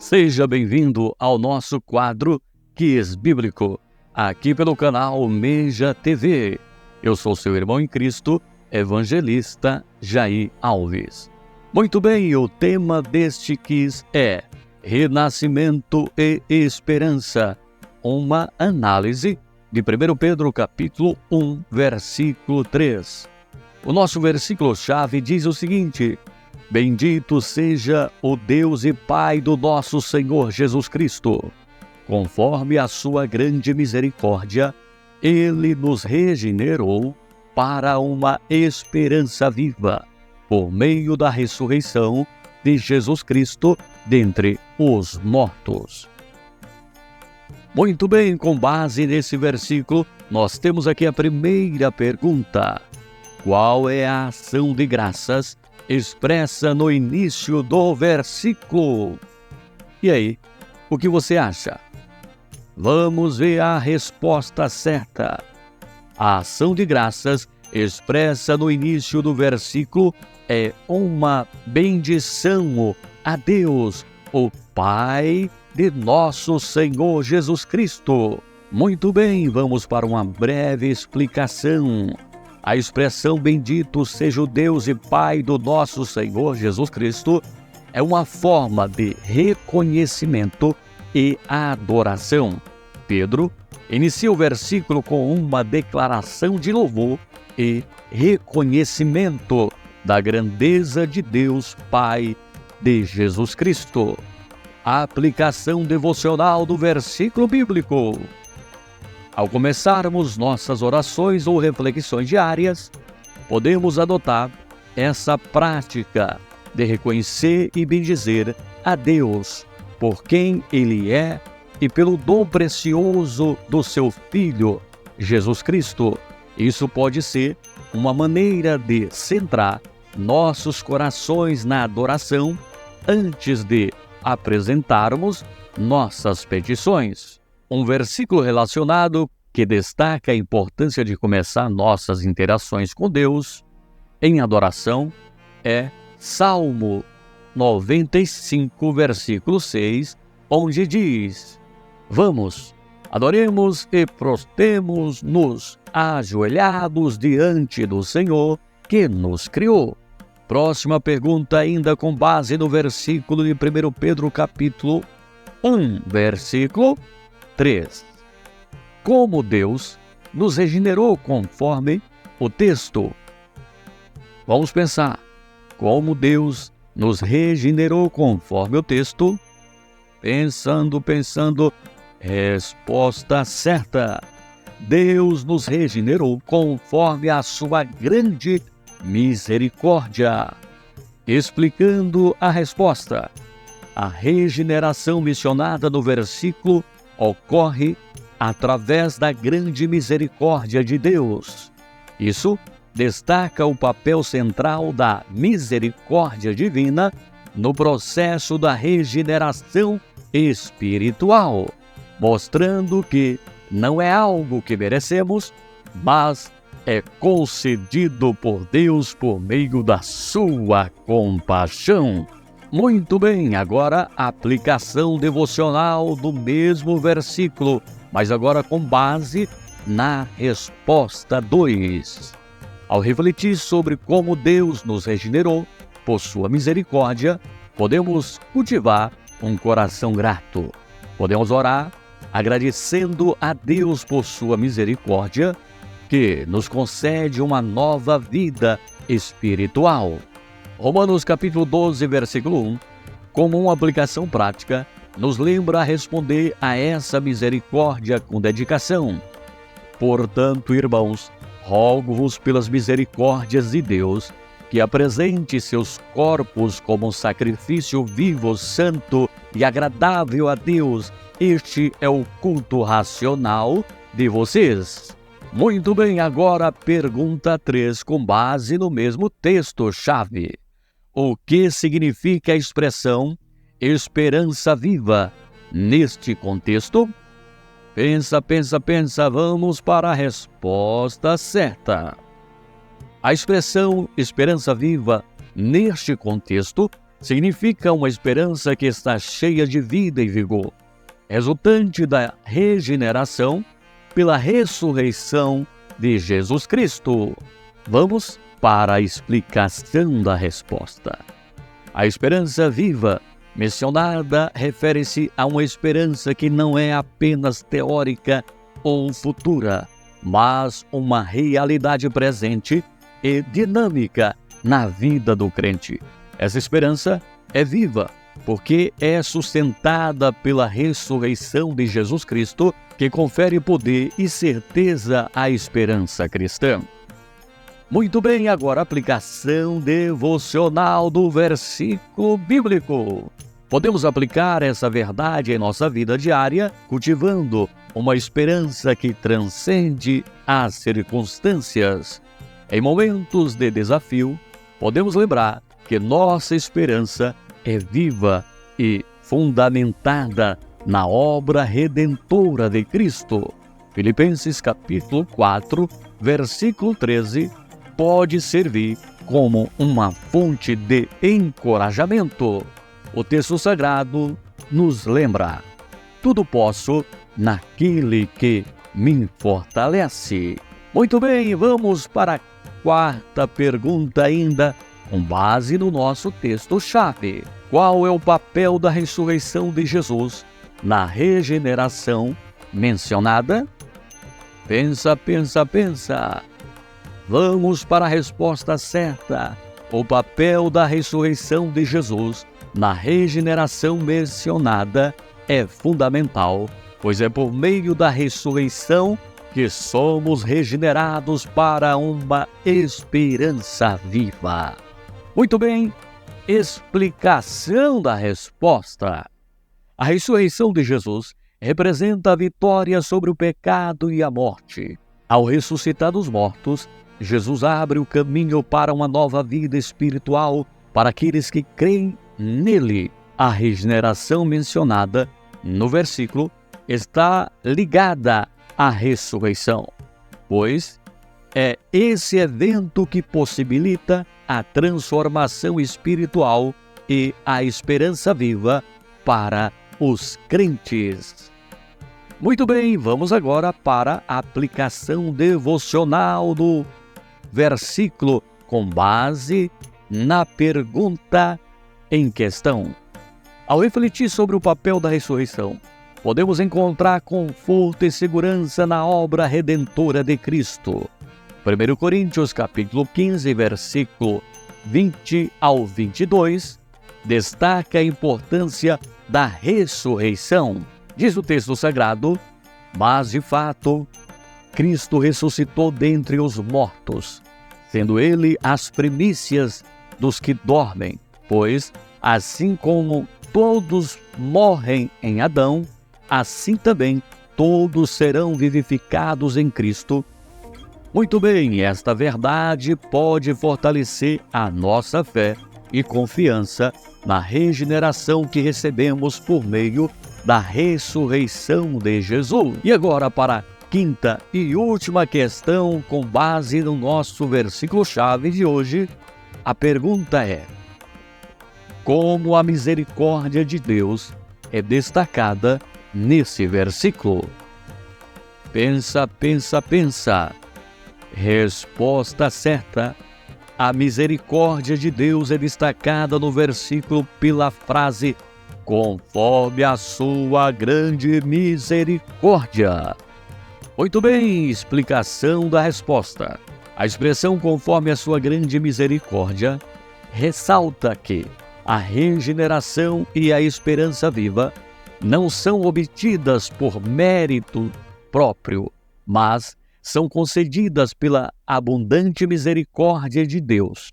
Seja bem-vindo ao nosso quadro Quiz Bíblico, aqui pelo canal Meja TV. Eu sou seu irmão em Cristo, evangelista Jair Alves. Muito bem, o tema deste quiz é Renascimento e Esperança, uma análise de 1 Pedro capítulo 1, versículo 3. O nosso versículo-chave diz o seguinte: Bendito seja o Deus e Pai do nosso Senhor Jesus Cristo. Conforme a sua grande misericórdia, Ele nos regenerou para uma esperança viva, por meio da ressurreição de Jesus Cristo dentre os mortos. Muito bem, com base nesse versículo, nós temos aqui a primeira pergunta. Qual é a ação de graças expressa no início do versículo? E aí, o que você acha? Vamos ver a resposta certa. A ação de graças expressa no início do versículo é uma bendição a Deus, o Pai de nosso Senhor Jesus Cristo. Muito bem, vamos para uma breve explicação. A expressão bendito seja o Deus e Pai do nosso Senhor Jesus Cristo é uma forma de reconhecimento e adoração. Pedro inicia o versículo com uma declaração de louvor e reconhecimento da grandeza de Deus Pai de Jesus Cristo. A aplicação devocional do versículo bíblico. Ao começarmos nossas orações ou reflexões diárias, podemos adotar essa prática de reconhecer e bendizer a Deus por quem Ele é e pelo dom precioso do seu Filho, Jesus Cristo. Isso pode ser uma maneira de centrar nossos corações na adoração antes de apresentarmos nossas petições. Um versículo relacionado que destaca a importância de começar nossas interações com Deus em adoração é Salmo 95, versículo 6, onde diz: Vamos, adoremos e prostremos-nos ajoelhados diante do Senhor que nos criou. Próxima pergunta, ainda com base no versículo de 1 Pedro capítulo 1, versículo 3. Como Deus nos regenerou conforme o texto? Vamos pensar. Como Deus nos regenerou conforme o texto? Pensando. Resposta certa. Deus nos regenerou conforme a sua grande misericórdia. Explicando a resposta. A regeneração mencionada no versículo ocorre através da grande misericórdia de Deus. Isso destaca o papel central da misericórdia divina no processo da regeneração espiritual, mostrando que não é algo que merecemos, mas é concedido por Deus por meio da sua compaixão. Muito bem, agora a aplicação devocional do mesmo versículo, mas agora com base na resposta 2. Ao refletir sobre como Deus nos regenerou por sua misericórdia, podemos cultivar um coração grato. Podemos orar agradecendo a Deus por sua misericórdia, que nos concede uma nova vida espiritual. Romanos capítulo 12, versículo 1, como uma aplicação prática, nos lembra a responder a essa misericórdia com dedicação. Portanto, irmãos, rogo-vos pelas misericórdias de Deus, que apresente seus corpos como sacrifício vivo, santo e agradável a Deus. Este é o culto racional de vocês. Muito bem, agora pergunta 3, com base no mesmo texto-chave. O que significa a expressão esperança viva neste contexto? Pensa, vamos para a resposta certa. A expressão esperança viva neste contexto significa uma esperança que está cheia de vida e vigor, resultante da regeneração pela ressurreição de Jesus Cristo. Vamos para a explicação da resposta. A esperança viva mencionada refere-se a uma esperança que não é apenas teórica ou futura, mas uma realidade presente e dinâmica na vida do crente. Essa esperança é viva porque é sustentada pela ressurreição de Jesus Cristo, que confere poder e certeza à esperança cristã. Muito bem, agora a aplicação devocional do versículo bíblico. Podemos aplicar essa verdade em nossa vida diária, cultivando uma esperança que transcende as circunstâncias. Em momentos de desafio, podemos lembrar que nossa esperança é viva e fundamentada na obra redentora de Cristo. Filipenses capítulo 4, versículo 13, pode servir como uma fonte de encorajamento. O texto sagrado nos lembra: tudo posso naquele que me fortalece. Muito bem, vamos para a quarta pergunta ainda, com base no nosso texto-chave. Qual é o papel da ressurreição de Jesus na regeneração mencionada? Pensa. Vamos para a resposta certa. O papel da ressurreição de Jesus na regeneração mencionada é fundamental, pois é por meio da ressurreição que somos regenerados para uma esperança viva. Muito bem, explicação da resposta. A ressurreição de Jesus representa a vitória sobre o pecado e a morte. Ao ressuscitar dos mortos, Jesus abre o caminho para uma nova vida espiritual para aqueles que creem nele. A regeneração mencionada no versículo está ligada à ressurreição, pois é esse evento que possibilita a transformação espiritual e a esperança viva para os crentes. Muito bem, vamos agora para a aplicação devocional do versículo com base na pergunta em questão. Ao refletir sobre o papel da ressurreição, podemos encontrar conforto e segurança na obra redentora de Cristo. 1 Coríntios capítulo 15, versículo 20 ao 22, destaca a importância da ressurreição. Diz o texto sagrado: mas de fato, Cristo ressuscitou dentre os mortos, sendo ele as primícias dos que dormem, pois, assim como todos morrem em Adão, assim também todos serão vivificados em Cristo. Muito bem, esta verdade pode fortalecer a nossa fé e confiança na regeneração que recebemos por meio da ressurreição de Jesus. E agora para a quinta e última questão, com base no nosso versículo-chave de hoje, a pergunta é: como a misericórdia de Deus é destacada nesse versículo? Pensa. Resposta certa: a misericórdia de Deus é destacada no versículo pela frase conforme a sua grande misericórdia. Muito bem, explicação da resposta. A expressão conforme a sua grande misericórdia ressalta que a regeneração e a esperança viva não são obtidas por mérito próprio, mas são concedidas pela abundante misericórdia de Deus.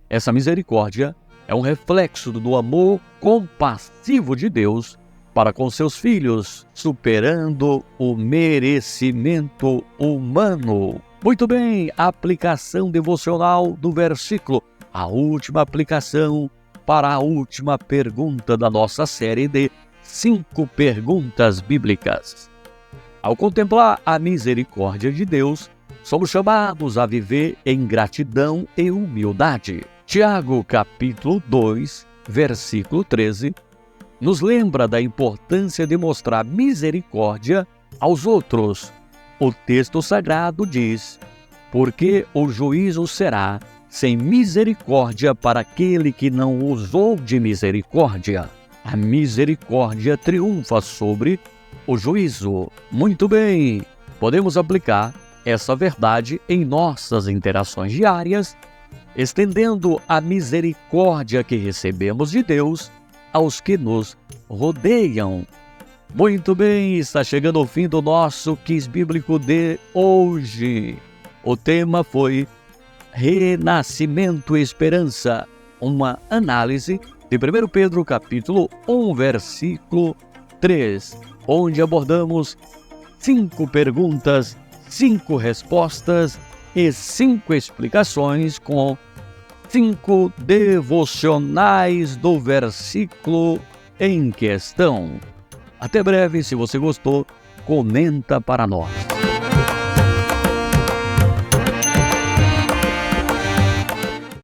Essa misericórdia é um reflexo do amor compassivo de Deus para com seus filhos, superando o merecimento humano. Muito bem, aplicação devocional do versículo. A última aplicação para a última pergunta da nossa série de 5 perguntas bíblicas. Ao contemplar a misericórdia de Deus, somos chamados a viver em gratidão e humildade. Tiago, capítulo 2, versículo 13, nos lembra da importância de mostrar misericórdia aos outros. O texto sagrado diz: porque o juízo será sem misericórdia para aquele que não usou de misericórdia. A misericórdia triunfa sobre o juízo. Muito bem, podemos aplicar essa verdade em nossas interações diárias, estendendo a misericórdia que recebemos de Deus aos que nos rodeiam. Muito bem, está chegando o fim do nosso Quiz Bíblico de hoje. O tema foi Renascimento e Esperança, uma análise de 1 Pedro capítulo 1, versículo 3, onde abordamos 5 perguntas, 5 respostas e 5 explicações com 5 devocionais do versículo em questão. Até breve. Se você gostou, comenta para nós.